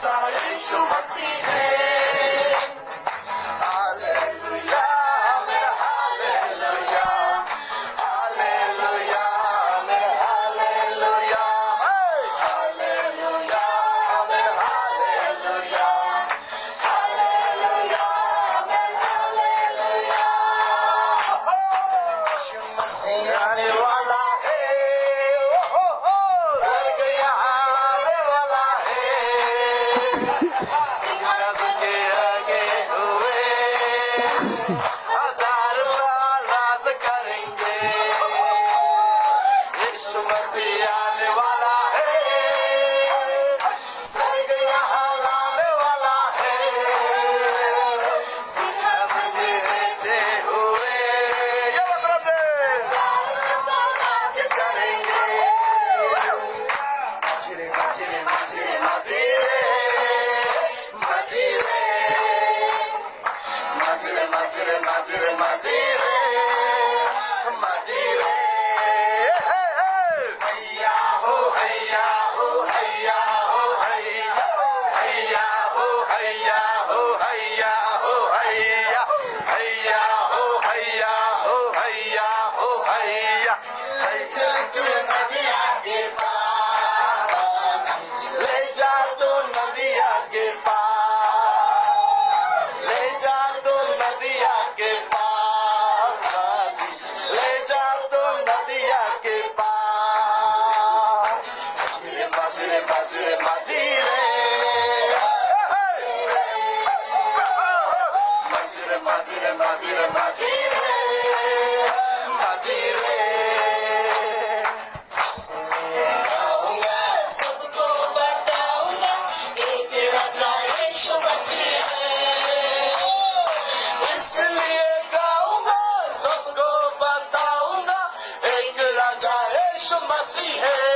राजा यीशु मसीह है। हालेलुया मेरा hallelujah, hallelujah मेरा हालेलुया, हालेलुया मेरा हालेलुया, हालेलुया मेरा हालेलुया। यीशु मसीह आने वाला है, स्वर्ग यहाँ आने वाला है। सिंहासन के आगे हुए हजार साल राज करेंगे। यीशु मसीह आने वाला है, स्वर्ग यहाँ लाने वाला है। सिंहासन पे बैठे हुए हजार साल राज करेंगे। Majire, majire, majire, majire, majire, majire, majire, majire, majire. Hayya ho, hayya ho, hayya ho, hayya, hayya ho, hayya ho, hayya ho, hayya, hayya ho, hayya ho, hayya ho, hayya. Hey, chal tu nadiya ke paar, ले जा तो नदिया के पास, ले जा तो नदिया के पास, ले जा तो नदिया के पास। मजरे मजरे मजरे मजरे मजरे मजरे मजरे मजरे। सबको बताऊंगा एक राजा यीशु मसीह है। इसलिए गाऊंगा, सबको बताऊंगा एक राजा यीशु मसीह है।